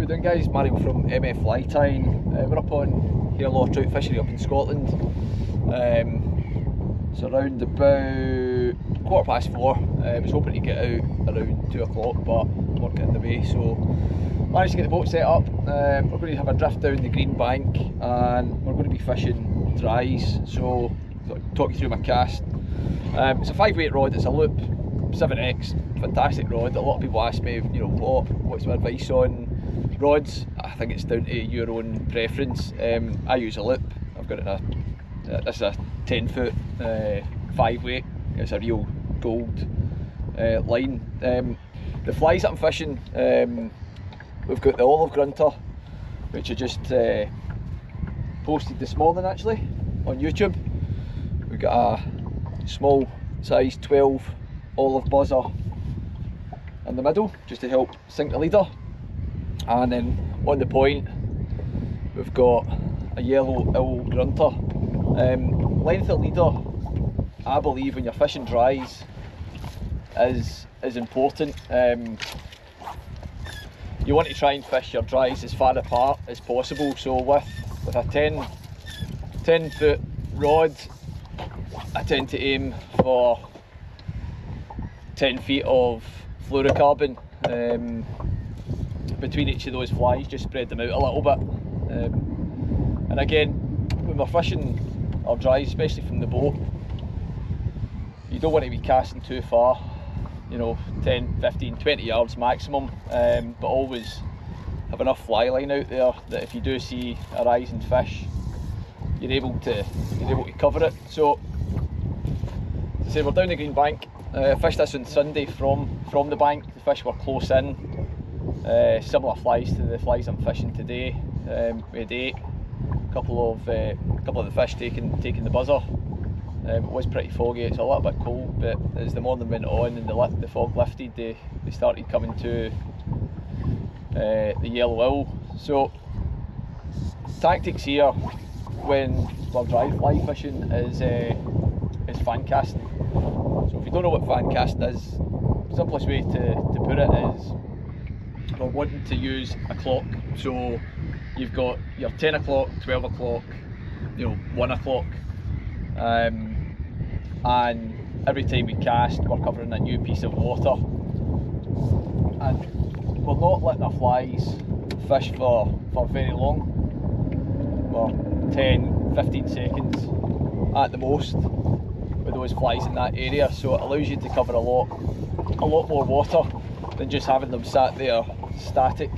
we doing, guys? Mario from MF Fly Tying. We're up on here low trout fishery up in Scotland. It's around about 4:15. I was hoping to get out around 2 o'clock, but work getting in the way, so managed to get the boat set up. We're going to have a drift down the green bank and we're going to be fishing dries, so I'll talk you through my cast. It's a 5-weight rod, it's a loop 7X, fantastic rod. A lot of people ask me, you know, what's my advice on rods. I think it's down to your own preference. I use a loop. I've got it in a, this is a 10-foot 5-weight. It's a real gold line. The flies that I'm fishing, we've got the olive grunter, which I just posted this morning actually on YouTube. We've got a small size 12 olive buzzer in the middle just to help sink the leader, and then on the point we've got a yellow owl grunter. Length of leader, I believe, when you're fishing dries is important. You want to try and fish your dries as far apart as possible, so with a 10-foot rod I tend to aim for 10 feet of fluorocarbon between each of those flies, just spread them out a little bit. And again, when we're fishing our dries, especially from the boat, you don't want to be casting too far, you know, 10, 15, 20 yards maximum, but always have enough fly line out there that if you do see a rising fish, you're able to cover it. So, as I say, we're down the green bank. I fished this on Sunday from the bank. The fish were close in, similar flies to the flies I'm fishing today. We had 8, a couple of the fish taking the buzzer. It was pretty foggy, it's a little bit cold, but as the morning went on and the fog lifted, they started coming to the yellow owl. So tactics here when we're dry fly fishing is fan casting. So if you don't know what fan casting is, simplest way to put it is we're wanting to use a clock. So you've got your 10 o'clock, 12 o'clock, you know, 1 o'clock, and every time we cast we're covering a new piece of water, and we're not letting our flies fish for very long. We're 10, 15 seconds at the most with those flies in that area, so it allows you to cover a lot more water than just having them sat there static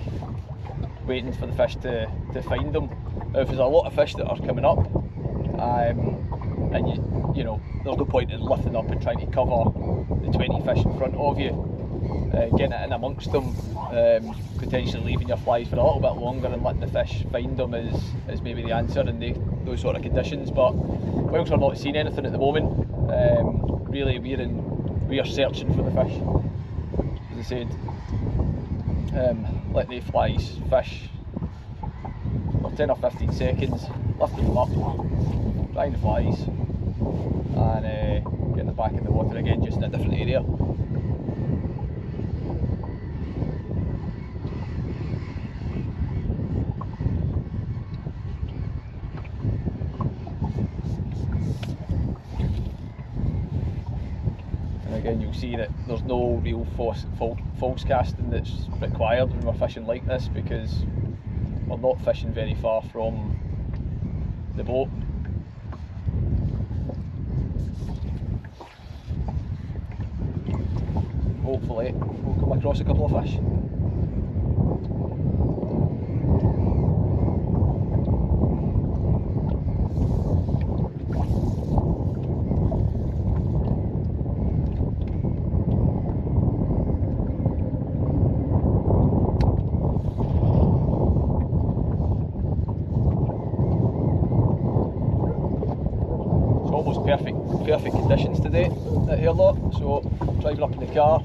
waiting for the fish to find them. Now, if there's a lot of fish that are coming up, and you know, there's no point in lifting up and trying to cover the 20 fish in front of you. Getting it in amongst them, potentially leaving your flies for a little bit longer and letting the fish find them is maybe the answer in those sort of conditions. But whilst we're not seeing anything at the moment, really we are searching for the fish. As I said, letting the flies fish for 10 or 15 seconds, lifting them up, drying the flies, and getting them back in the water again, just in a different area. Again, you'll see that there's no real false casting that's required when we're fishing like this, because we're not fishing very far from the boat. Hopefully we'll come across a couple of fish. Almost perfect conditions today at here lot. So driving up in the car,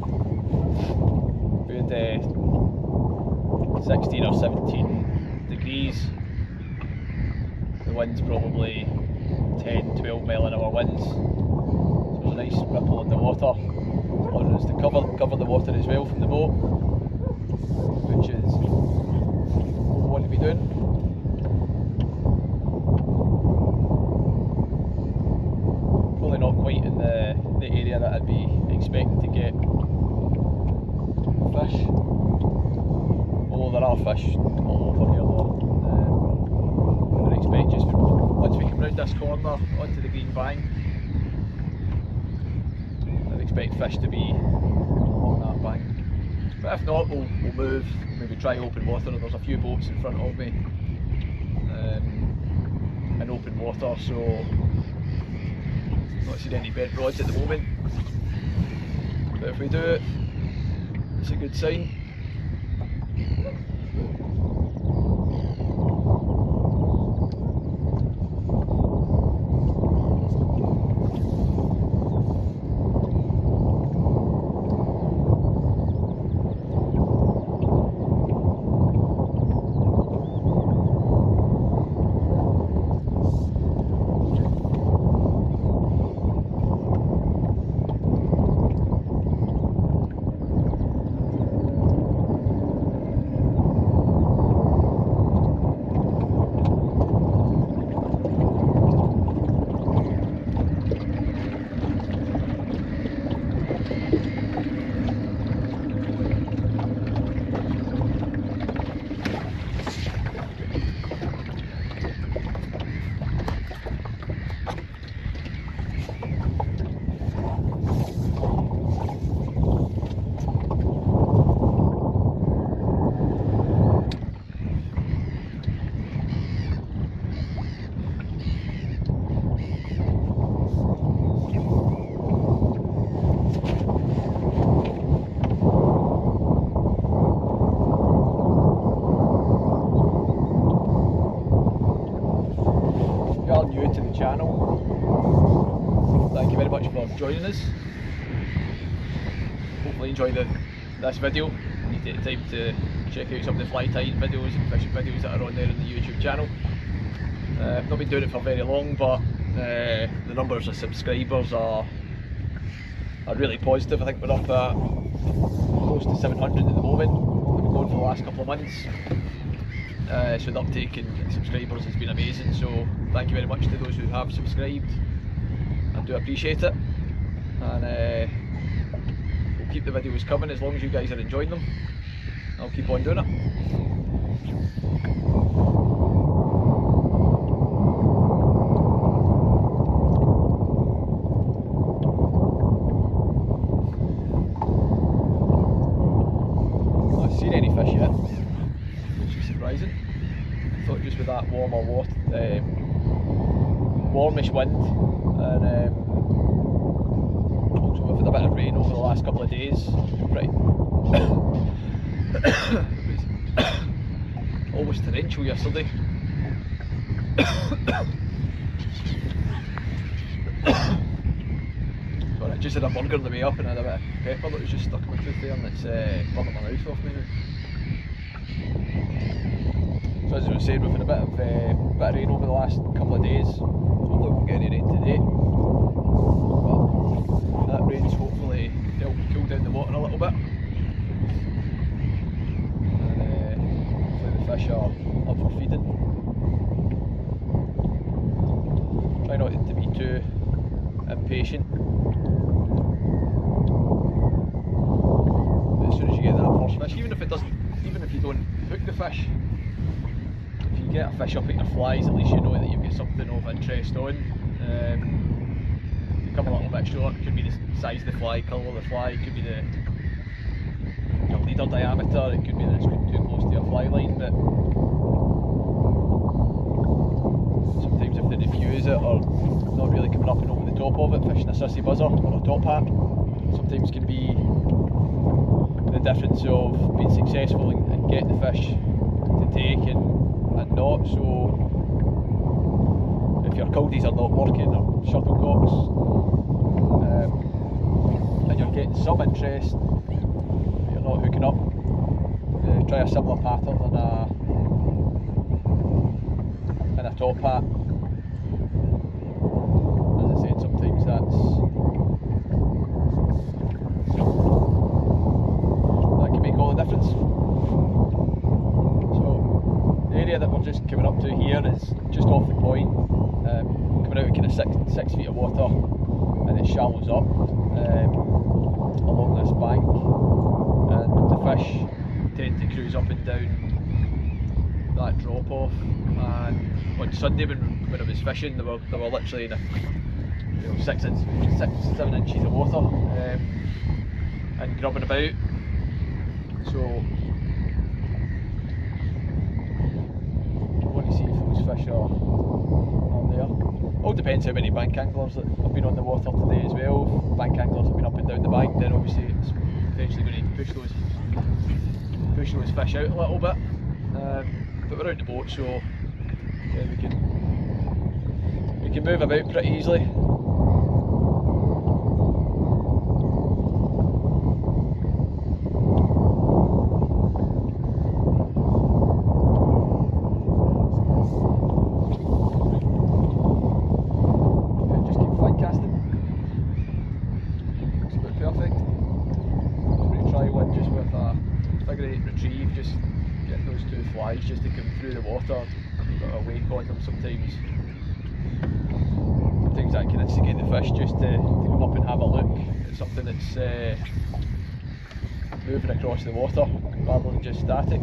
we had 16 or 17 degrees. The wind's probably 10, 12 mile an hour winds. So there's a nice ripple in the water, allowing us to cover the water as well from the boat, which is are fish all over here though. I expect just once we come round this corner onto the green bank, I expect fish to be along that bank. But if not, we'll move, maybe try open water. There's a few boats in front of me in open water, so not seeing any bent rods at the moment. But if we do it, it's a good sign. To the channel, thank you very much for joining us. Hopefully enjoy this video. You take the time to check out some of the fly tying videos and fishing videos that are on there on the YouTube channel. I've not been doing it for very long, but the numbers of subscribers are really positive. I think we're up at close to 700 at the moment. We've been going for the last couple of months. So the uptake in subscribers has been amazing, so thank you very much to those who have subscribed. I do appreciate it, and we'll keep the videos coming as long as you guys are enjoying them. I'll keep on doing it. Not seen any fish yet, which is surprising. I thought just with that warmer water, warmish wind, and also with a bit of rain over the last couple of days, right? It was almost torrential yesterday. Sorry, I just had a burger on the way up and I had a bit of pepper that was just stuck in my tooth there, and it's burning my mouth off me now. So as I was saying, we've had a bit of rain over the last couple of days. Hopefully we won't get any rain today, but that rain's hopefully helped cool down the water a little bit, and hopefully the fish are up for feeding. Try not to be too impatient, but as soon as you get that first fish, even if you don't hook the fish, get a fish up at your flies, at least you know that you've got something of interest on. They come a little bit short, it could be the size of the fly, colour of the fly, it could be the leader diameter, it could be that it's too close to your fly line, but sometimes if they diffuse it or not really coming up and over the top of it, fishing a sissy buzzer or a top hat sometimes can be the difference of being successful and getting the fish to take and not. So if your culdies are not working, or shuttlecocks, and you're getting some interest, but you're not hooking up, try a similar pattern in a top hat. As I said, sometimes that can make all the difference. The area that we're just coming up to here is just off the point, coming out of kind of 6 feet of water, and it shallows up along this bank, and the fish tend to cruise up and down that drop off, and on Sunday when I was fishing, they were literally in a 7 inches of water, and grubbing about. So I want to see if those fish are there. All depends how many bank anglers that have been on the water today as well. If bank anglers have been up and down the bank, then obviously it's eventually going to push those fish out a little bit. But we're out the boat, so yeah, we can move about pretty easily. Just to come through the water, you've got a wake on them sometimes. Sometimes that can instigate the fish just to come up and have a look at something that's moving across the water rather than just static.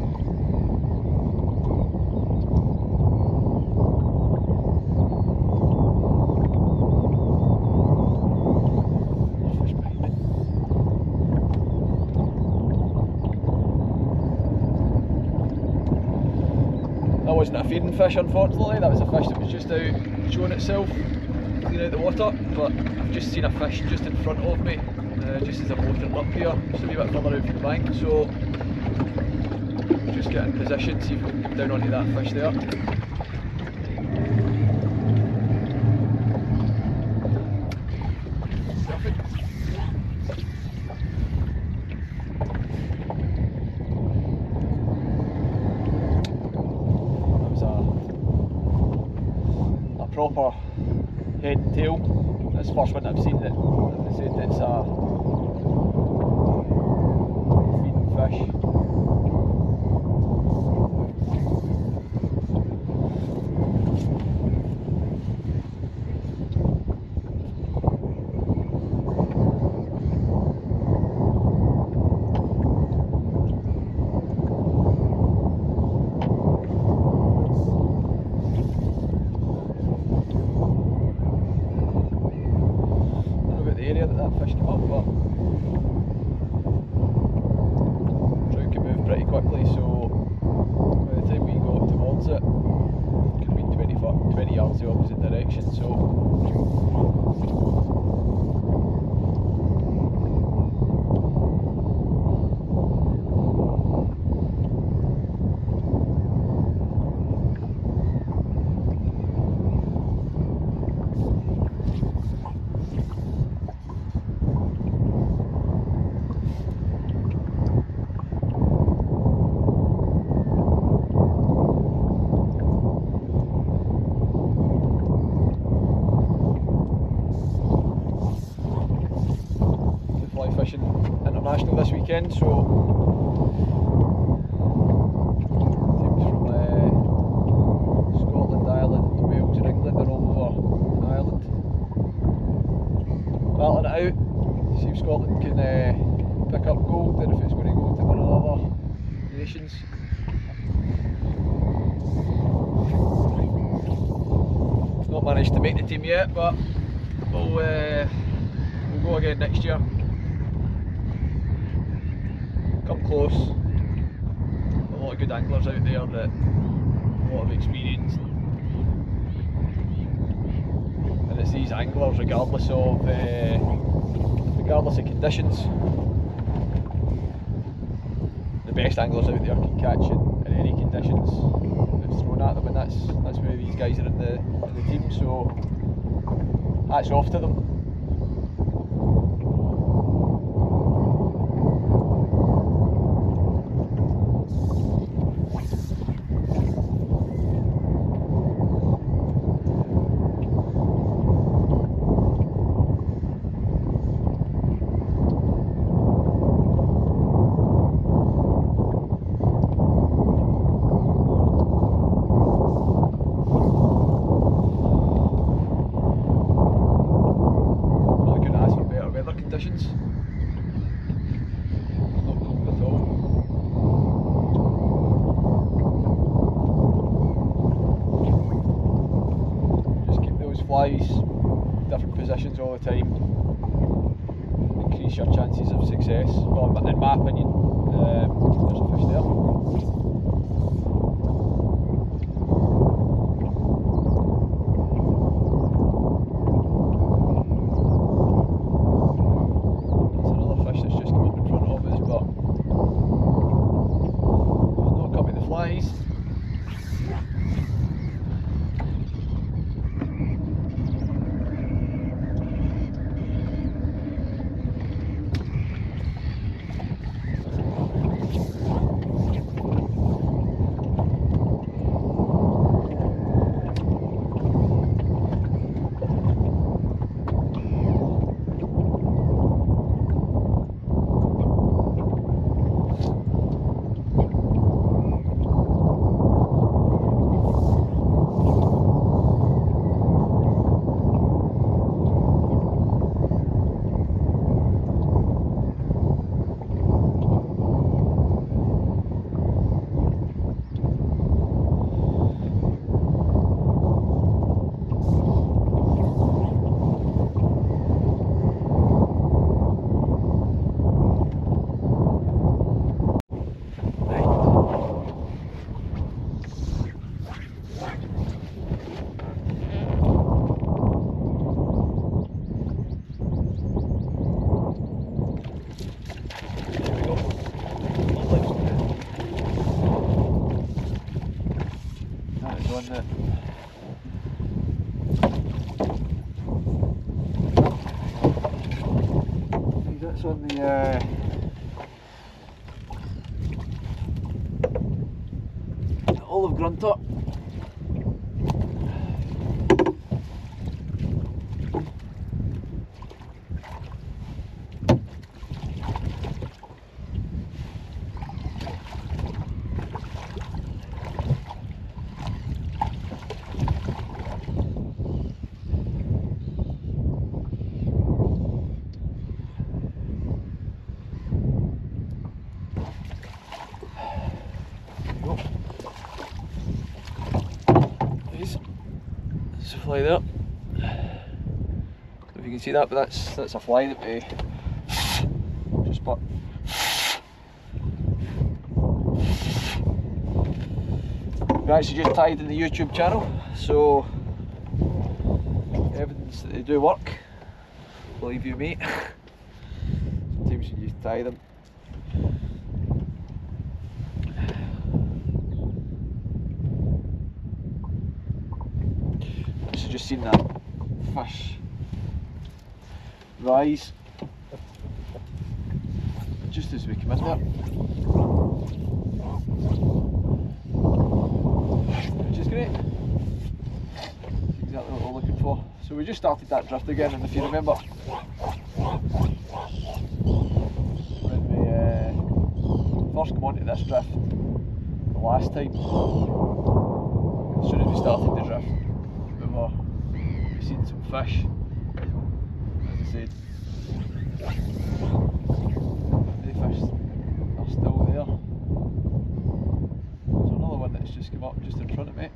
That wasn't a feeding fish, unfortunately. That was a fish that was just out showing itself clean out the water, but I've just seen a fish just in front of me, just as I'm motoring up here, just a wee bit further out from the bank, so just get in position, see if we can come down onto that fish there. Proper head and tail. That's the first one I've seen that they said it's a feeding fish. That fish came up, but trout can move pretty quickly, so by the time we go towards it, it could be 20 yards the opposite direction, fishing international this weekend, so teams from Scotland, Ireland, Wales and England are all over Ireland battling it out, see if Scotland can pick up gold and if it's going to go to one of the other nations. Not managed to make the team yet, but we'll go again next year. Come close. A lot of good anglers out there that a lot of experience, and it's these anglers regardless of conditions. The best anglers out there can catch in any conditions that's thrown at them, and that's where these guys are in the team. So hats off to them. flies, different positions all the time, increase your chances of success. Well, in my opinion, there's a fish there. It's another fish that's just come up in front of us, but not cut me the flies. That's on the olive grunter. There's a fly there. If you can see that, but that's a fly that we just put. We actually just tied in the YouTube channel, so evidence that they do work. Believe you me. Sometimes you just tie them. Just seen that fish rise just as we come in there, which is great. That's exactly what we're looking for. So we just started that drift again, and if you remember when we first came onto this drift the last time, as soon as we started the drift, we've seen some fish, as I said. The fish are still there. There's another one that's just come up just in front of me.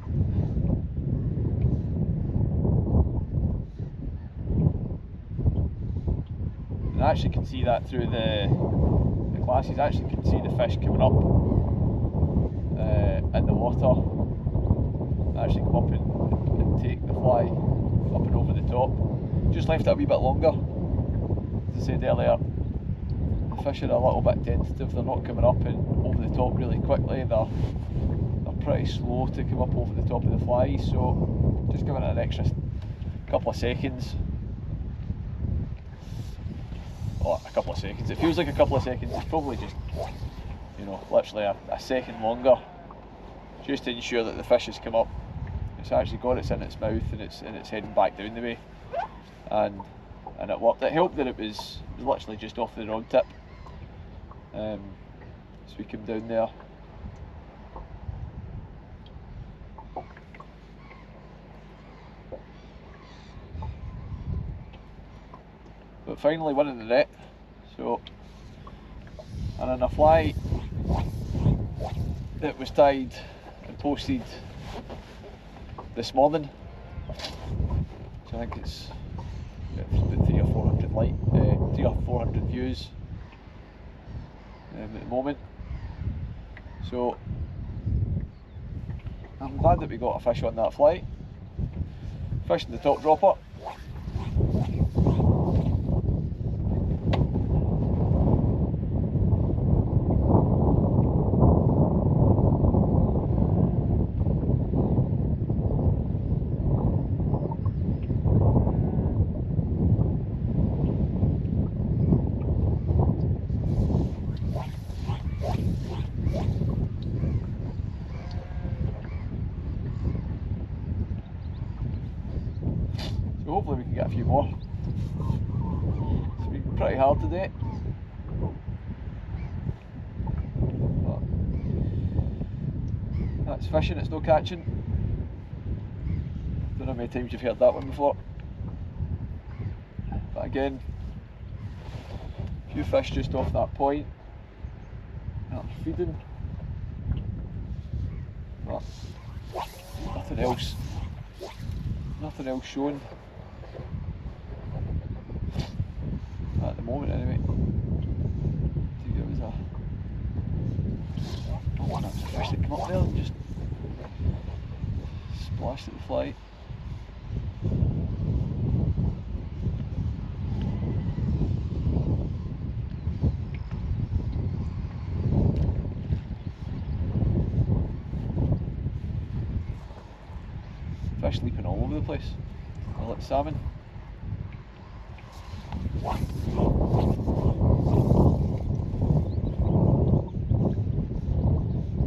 And I actually can see that through the glasses. I actually can see the fish coming up in the water. I actually come up and take the fly up and over the top. Just left it a wee bit longer. As I said earlier, the fish are a little bit tentative. They're not coming up and over the top really quickly. They're pretty slow to come up over the top of the fly, so just giving it an extra couple of seconds. Oh, a couple of seconds. It feels like a couple of seconds. It's probably just, you know, literally a second longer, just to ensure that the fish has come up. It's actually got it in its mouth and it's heading back down the way, and it worked. It helped that it was literally just off the rod tip, so we came down there. But finally winning the net. So, and then a fly that was tied and posted this morning. So So I think it's about 300 or 400 300 or 400 views at the moment. So I'm glad that we got a fish on that flight. Fishing the top dropper. So hopefully we can get a few more. It's been pretty hard today. But that's fishing, it's no catching. Don't know how many times you've heard that one before. But again, a few fish just off that point. They're feeding. But nothing else. Nothing else showing. At the moment anyway. I think there was a fish that came up there and just splashed at the fly. Fish leaping all over the place. I like salmon.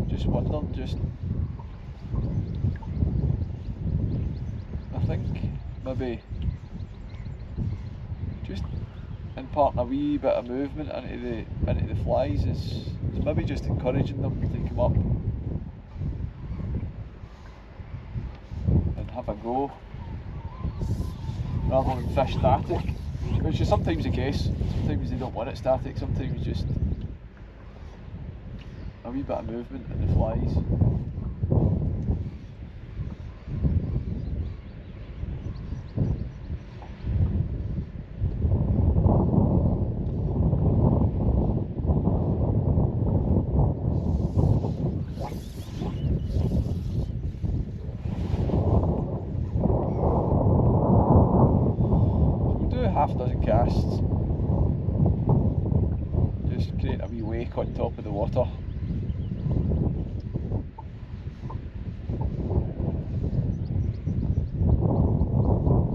Just wondered, I think maybe just imparting a wee bit of movement into the flies is maybe just encouraging them to come up and have a go rather than fish static, which is sometimes the case. Sometimes they don't want it static, sometimes just a wee bit of movement in the flies. Half a dozen casts, just create a wee wake on top of the water.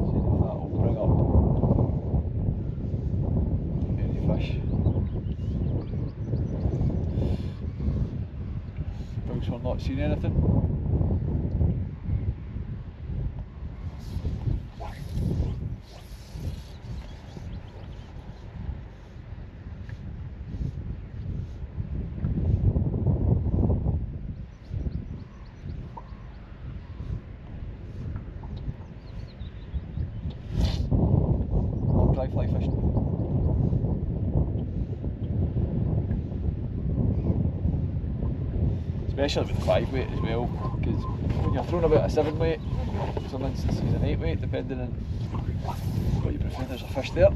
See if that will bring up any fish. Looks like we're not seeing anything. Dryfly fishing. Especially with the 5 weight as well, because when you're throwing about a 7 weight, in some instances an 8 weight, depending on what you prefer. There's a fish there,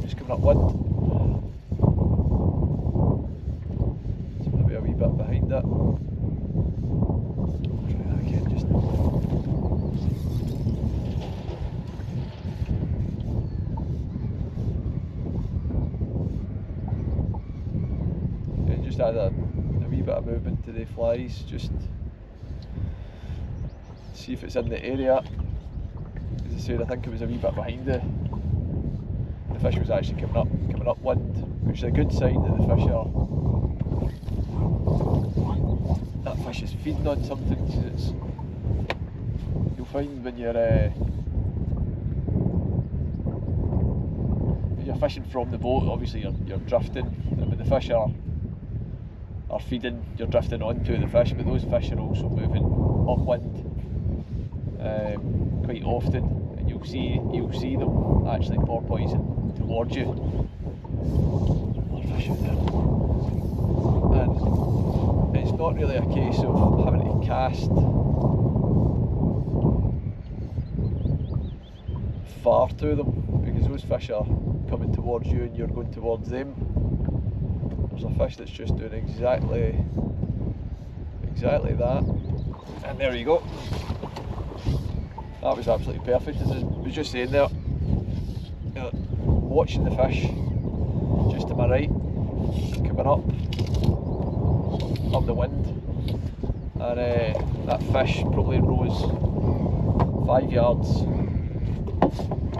just coming up wind. So maybe a wee bit behind that. Try that again, just. Just add a wee bit of movement to the flies, just see if it's in the area. As I said, I think it was a wee bit behind the fish was actually coming up wind, which is a good sign that the fish are, that fish is feeding on something. Cause you'll find when you're fishing from the boat, obviously you're drifting, and when the fish are feeding, you're drifting onto the fish, but those fish are also moving upwind quite often, and you'll see them actually porpoising towards you. Another fish out there. And it's not really a case of having to cast far to them, because those fish are coming towards you and you're going towards them. There's a fish that's just doing exactly that, and there you go. That was absolutely perfect. As I was just saying there, watching the fish just to my right, coming up the wind, and that fish probably rose 5 yards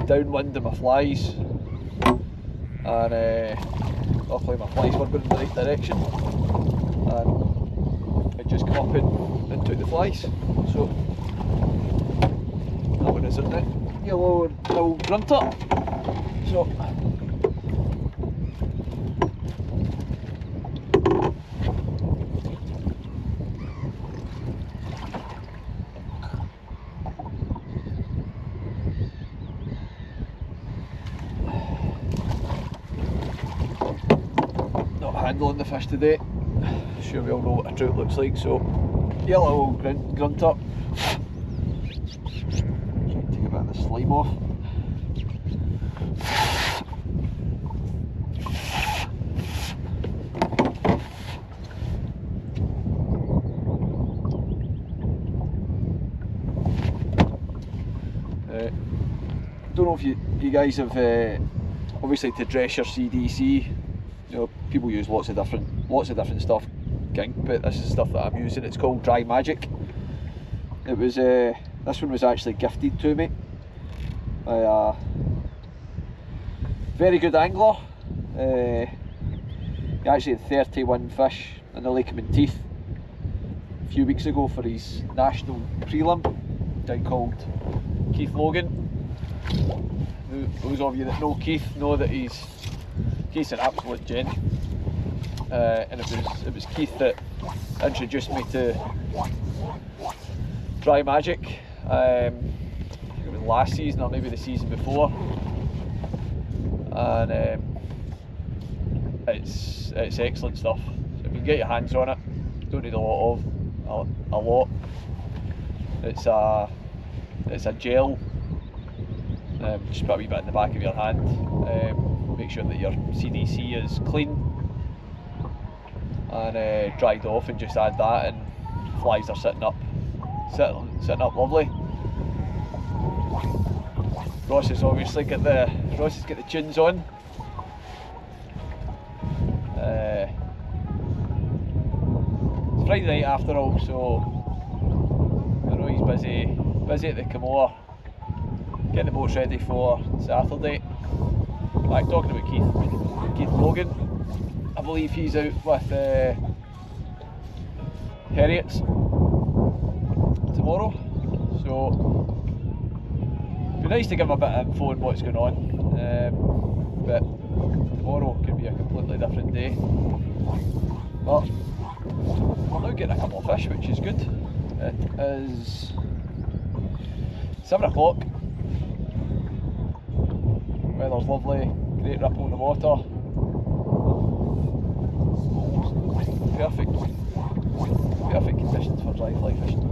downwind of my flies, and luckily my flies were going in the right direction, and it just came up and took the flies. So that one is a yellow little grunter. So handling the fish today. I'm sure we all know what a trout looks like, so yellow grunter. Take a bit of the slime off. Don't know if you guys have obviously to dress your CDC. You know, people use lots of different stuff, skunk, but this is stuff that I'm using. It's called Dry Magic. It was this one was actually gifted to me by a very good angler. He actually had 31 fish in the Lake of Menteith a few weeks ago for his national prelim. A guy called Keith Logan. Those of you that know Keith know that Keith's an absolute gent, and it was Keith that introduced me to Dry Magic. I think it was last season or maybe the season before, and it's excellent stuff. So if you can get your hands on it, don't need a lot. It's a gel. Just put a wee bit in the back of your hand. Make sure that your CDC is clean and dried off, and just add that, and flies are sitting up lovely. Ross has obviously got the tunes on. It's Friday night after all, so I know he's busy at the Camore, getting the boats ready for Saturday. Like, talking about Keith Logan, I believe he's out with Harriets tomorrow, so it'd be nice to give him a bit of info on what's going on, but tomorrow could be a completely different day. But we're now getting a couple of fish, which is good. It is 7 o'clock. Weather's lovely, great ripple in the water. Perfect conditions for dry fly fishing.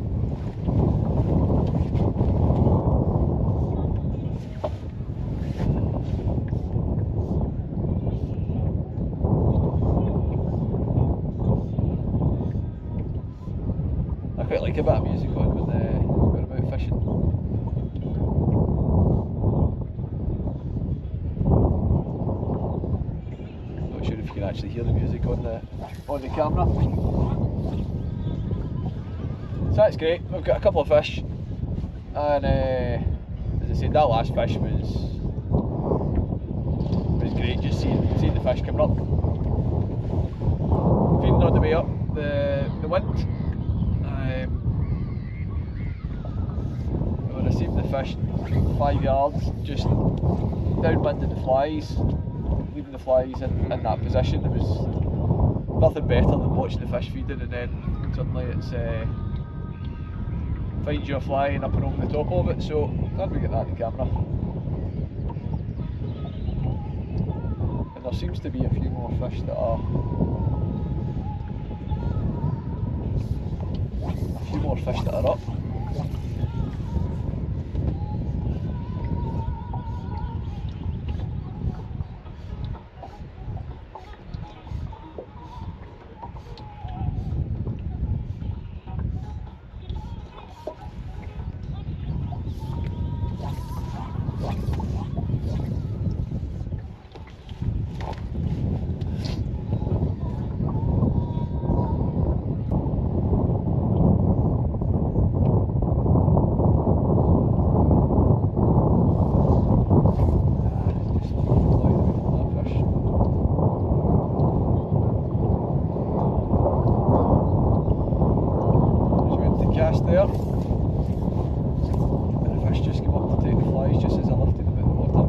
I quite like a bit of music on when I'm out fishing. Not sure if you can actually hear the music on the camera. So that's great. We've got a couple of fish, and as I said, that last fish was great. Just seeing the fish coming up, feeding on the way up the wind. We received the fish 5 yards, just downwind of the flies, leaving the flies in that position. There was nothing better than watching the fish feeding, and then suddenly it's finds you a fly and up and over the top of it. So glad we get that on camera. And there seems to be a few more fish that are up. cast there, and the fish just came up to take the flies just as I lifted them out of the water.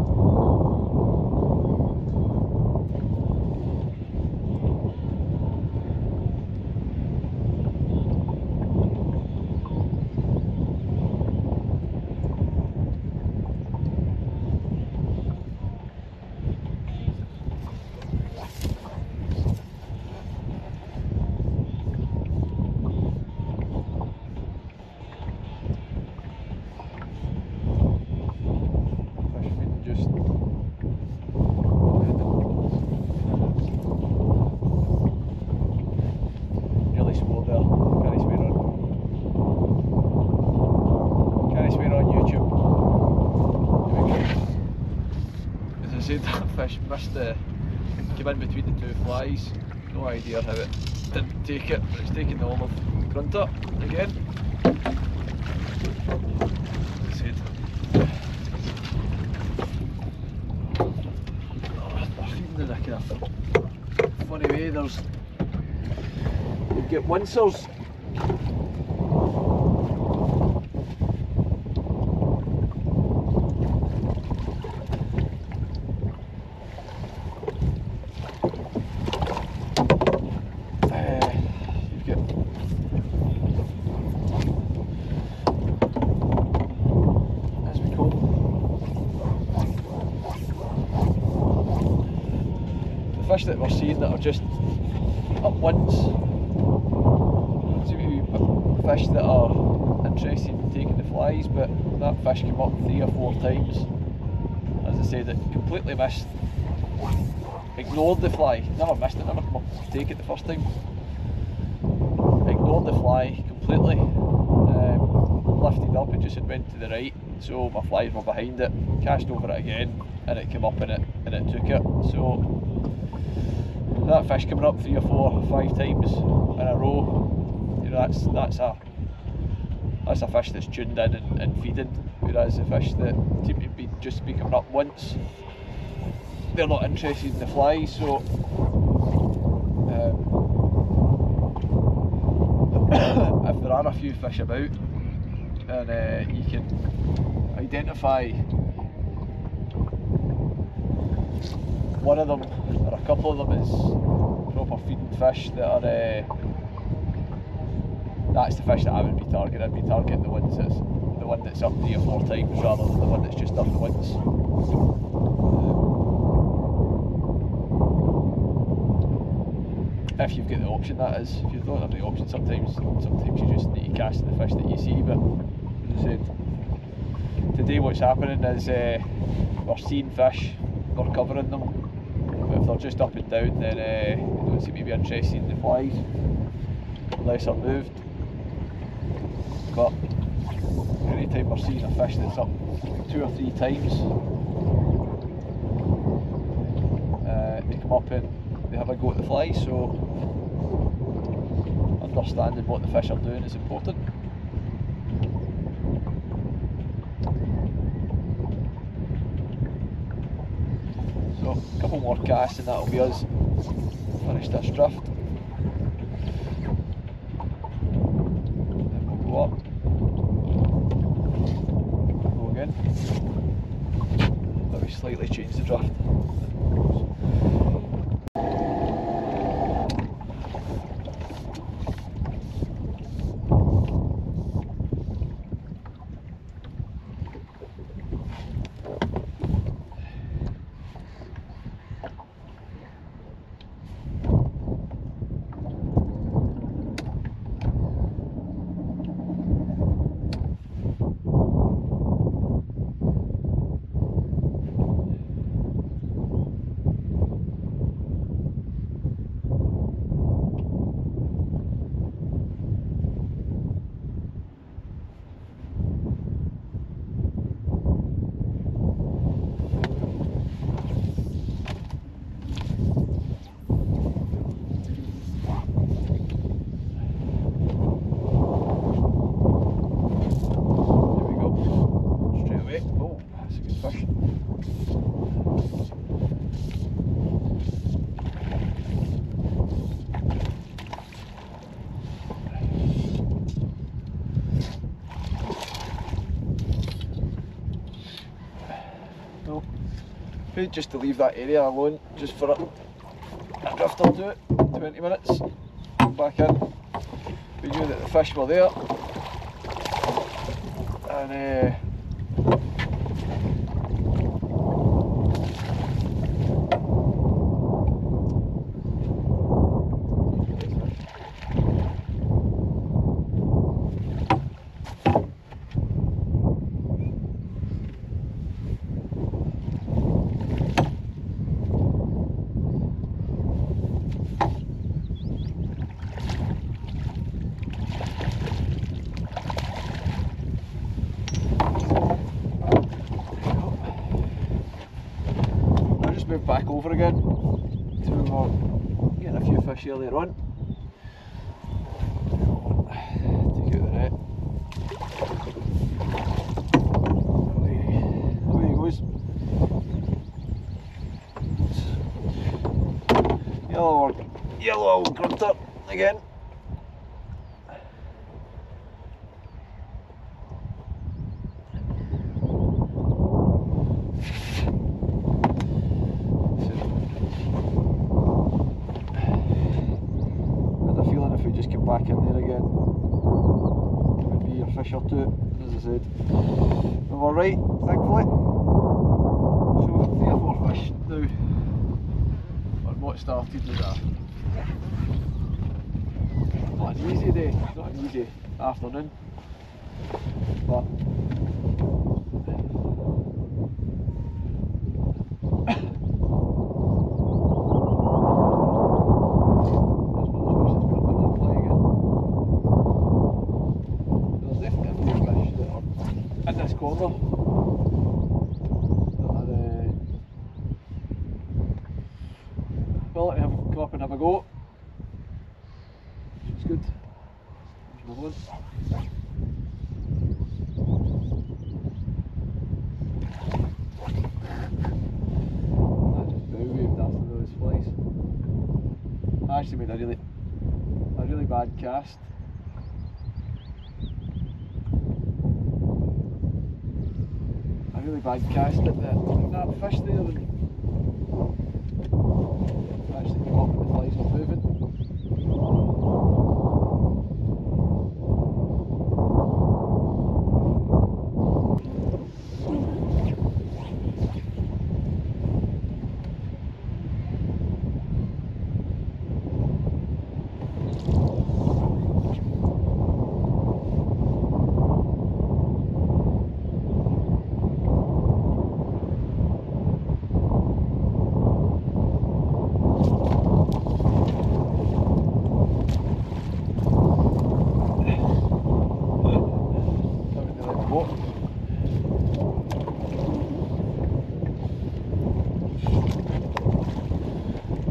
That fish missed came in between the two flies. No idea how it didn't take it, but it's taking the olive grunter again. As I said, they're feeding in a kind of funny way. You get wincers. Fish that we're seeing that are just up once. Maybe fish that are interested in taking the flies, but that fish came up 3 or 4 times. As I said, it completely missed, ignored the fly, never missed it, never come up to take it the first time. Ignored the fly completely, lifted up and just went to the right, so my flies were behind it, cast over it again, and it came up and it took it. So that fish coming up 3 or 4 or 5 times in a row, you know, that's a fish that's tuned in and feeding. Whereas the fish that seem to be just coming up once, they're not interested in the flies. So if there are a few fish about and you can identify one of them or a couple of them as proper feeding fish that are that's the fish that I would be targeting. I'd be targeting the one that's up 3 or 4 times rather than the one that's just up once. If you've got the option, that is. If you don't have the option, sometimes you just need to cast the fish that you see. But as I said, today what's happening is we're seeing fish, we're covering them. But if they're just up and down, then they don't seem to be interested in the flies unless they're moved. But anytime we're seeing a fish that's up 2 or 3 times, they come up and they have a go at the flies. So understanding what the fish are doing is important. So a couple more casts and that'll be us finished this drift. Then we'll go up, go again, but we slightly change the drift. Food just to leave that area alone, just for a drift or two, 20 minutes, back in. We knew that the fish were there, and move back over again to where we were getting a few fish earlier on. Take out the net. Away he goes. Yellow grunter again. If we just get back in there again, it would be a fish or two, as I said. We were right, thankfully. So we've got 3 or 4 fish now. Or what started with that. Not an easy day, not an easy afternoon. But in this corner that are willing to come up and have a go. It's good. There's another one. That just bow waved after those flies. I actually made a really bad cast. Really bad cast at that fish there, and actually came up and the flies were moving.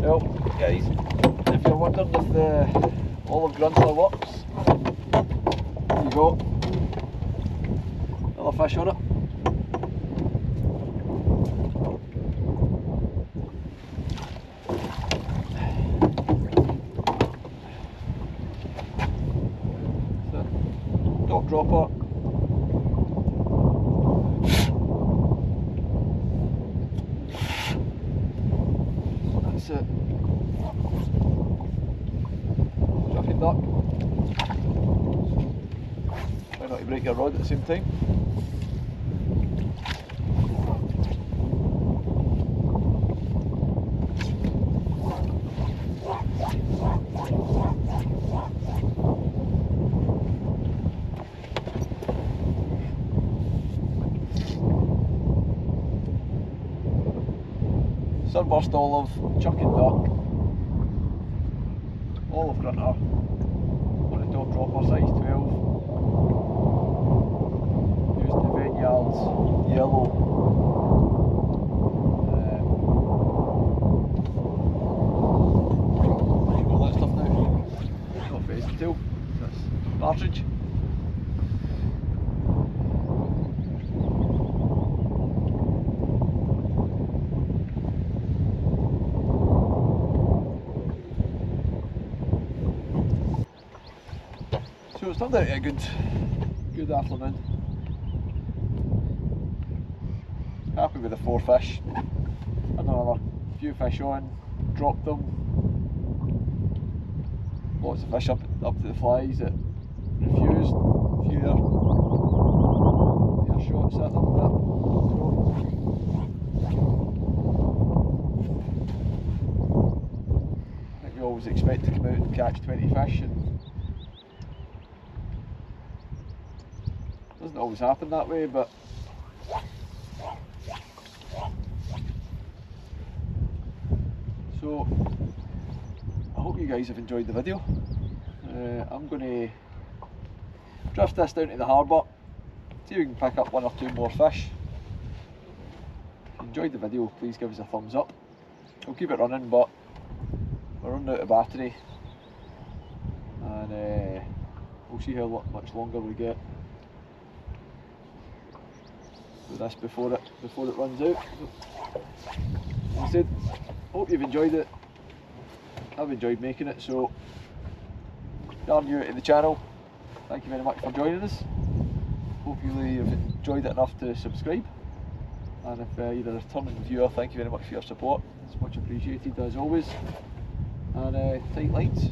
Well, guys, if you're wondering if the olive grunter works, there you go. Another fish on it. So, top dropper. That's it. Ducky duck. Try not to break your rod at the same time. Sunburst olive, chucking duck, olive grunter, on a top dropper size 12, used the vet yards, yellow, all that stuff now, not pheasant tail, that's partridge. So it's turned out a good afternoon. Happy with the 4 fish. another few fish on, dropped them. Lots of fish up to the flies that refused. A few air shots at them. But, I think we always expect to come out and catch 20 fish, and it doesn't always happen that way, but so I hope you guys have enjoyed the video. I'm going to drift this down to the harbour, see if we can pick up 1 or 2 more fish. If you enjoyed the video, please give us a thumbs up. We'll keep it running, but we're running out of battery, and we'll see how much longer we get with this before it runs out. As I said, hope you've enjoyed it. I've enjoyed making it, so if you are new to the channel, thank you very much for joining us. Hopefully you've enjoyed it enough to subscribe, and if you're a returning viewer, thank you very much for your support. It's much appreciated as always, and tight lines.